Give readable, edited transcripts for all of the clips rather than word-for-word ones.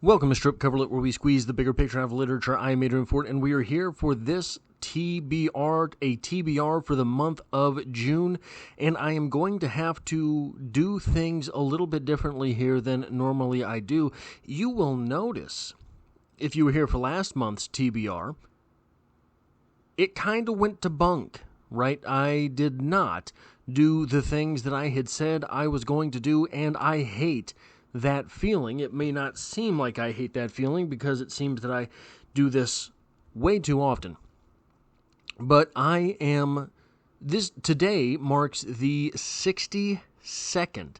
Welcome to Strip Coverlet, where we squeeze the bigger picture out of literature. I am Adrian Ford, and we are here for this TBR, a TBR for the month of June, and I am going to have to do things a little bit differently here than normally I do. You will notice, if you were here for last month's TBR, it kind of went to bunk, right? I did not do the things that I had said I was going to do, and I hate that feeling. It may not seem like I hate that feeling because it seems that I do this way too often. But today marks the 62nd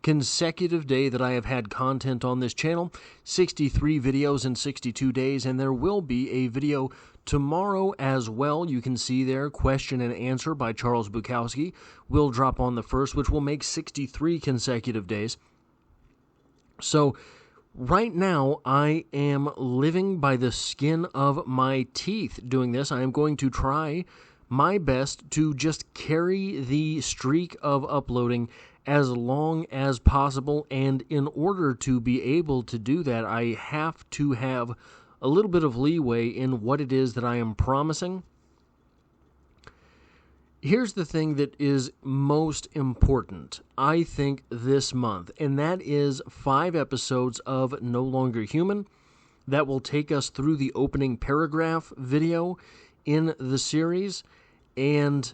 consecutive day that I have had content on this channel, 63 videos in 62 days, and there will be a video tomorrow as well. You can see there, question and answer by Charles Bukowski will drop on the 1st, which will make 63 consecutive days. So, right now, I am living by the skin of my teeth doing this. I am going to try my best to just carry the streak of uploading as long as possible, and in order to be able to do that, I have to have a little bit of leeway in what it is that I am promising. Here's the thing that is most important, I think, this month, and that is 5 episodes of No Longer Human. That will take us through the opening paragraph video in the series, and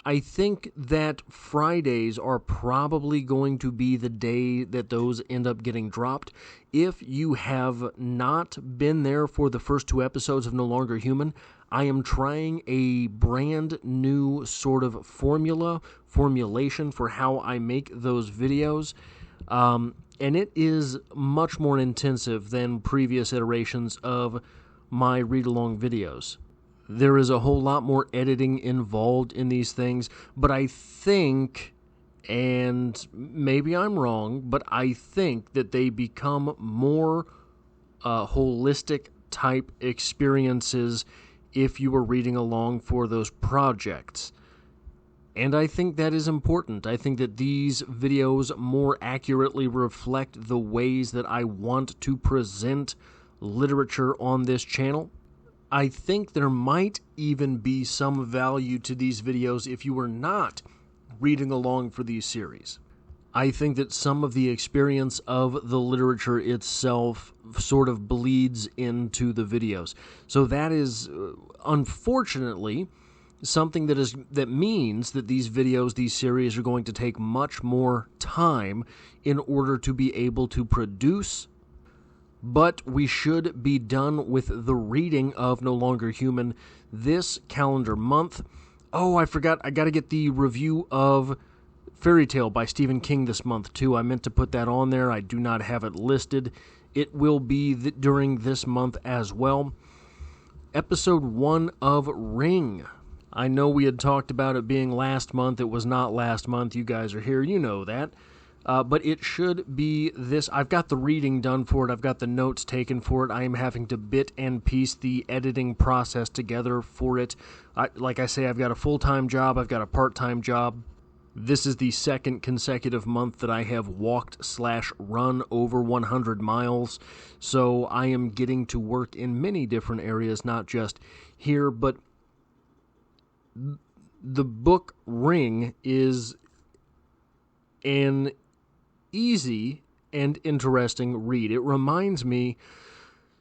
I think that Fridays are probably going to be the day that those end up getting dropped. If you have not been there for the first 2 episodes of No Longer Human, I am trying a brand new sort of formulation for how I make those videos, and it is much more intensive than previous iterations of my read-along videos. There is a whole lot more editing involved in these things, but I think, and maybe I'm wrong, but I think that they become more holistic type experiences if you are reading along for those projects. And I think that is important. I think that these videos more accurately reflect the ways that I want to present literature on this channel. I think there might even be some value to these videos if you were not reading along for these series. I think that some of the experience of the literature itself sort of bleeds into the videos. So that is, unfortunately, something that means that these videos, these series, are going to take much more time in order to be able to produce. But we should be done with the reading of No Longer Human this calendar month. Oh, I forgot. I got to get the review of Fairy Tale by Stephen King this month, too. I meant to put that on there. I do not have it listed. It will be during this month as well. Episode 1 of Ring. I know we had talked about it being last month. It was not last month. You guys are here. You know that. But it should be this. I've got the reading done for it. I've got the notes taken for it. I am having to bit and piece the editing process together for it. Like I say, I've got a full-time job. I've got a part-time job. This is the 2nd consecutive month that I have walked/run over 100 miles. So I am getting to work in many different areas, not just here. But the book Ring is an easy and interesting read. It reminds me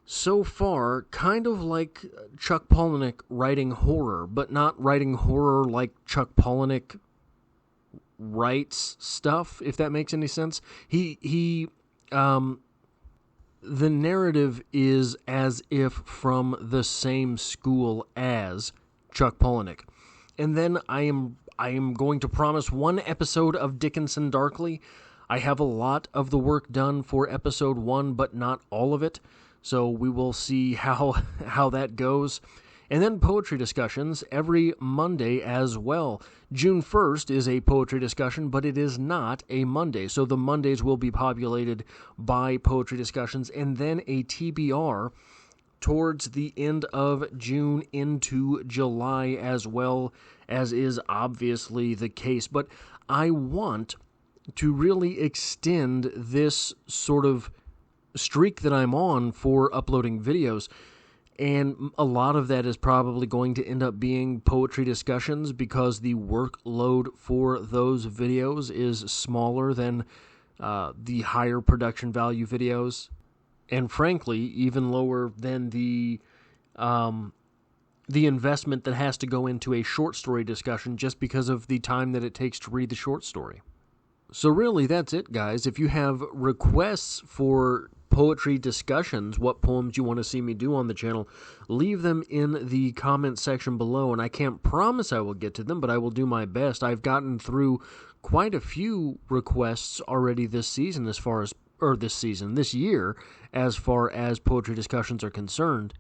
so far kind of like Chuck Palahniuk writing horror, but not writing horror like Chuck Palahniuk writes stuff, if that makes any sense. The narrative is as if from the same school as Chuck Palahniuk. And then I am going to promise 1 episode of Dickinson Darkly. I have a lot of the work done for episode 1, but not all of it. So we will see how that goes. And then poetry discussions every Monday as well. June 1st is a poetry discussion, but it is not a Monday. So the Mondays will be populated by poetry discussions, and then a TBR towards the end of June into July as well, as is obviously the case. But I want to really extend this sort of streak that I'm on for uploading videos. And a lot of that is probably going to end up being poetry discussions because the workload for those videos is smaller than the higher production value videos, and frankly, even lower than the investment that has to go into a short story discussion just because of the time that it takes to read the short story. So really, that's it, guys. If you have requests for poetry discussions, what poems you want to see me do on the channel, leave them in the comment section below, and I can't promise I will get to them, but I will do my best. I've gotten through quite a few requests already this year, as far as poetry discussions are concerned.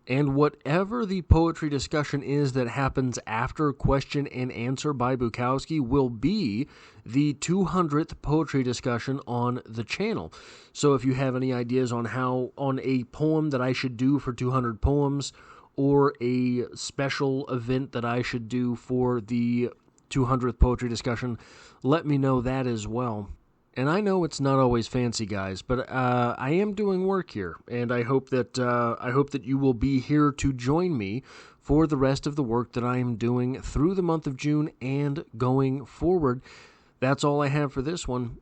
And whatever the poetry discussion is that happens after question and answer by Bukowski will be the 200th poetry discussion on the channel. So if you have any ideas on a poem that I should do for 200 poems, or a special event that I should do for the 200th poetry discussion, let me know that as well. And I know it's not always fancy, guys, but I am doing work here, and I hope that you will be here to join me for the rest of the work that I am doing through the month of June and going forward. That's all I have for this one.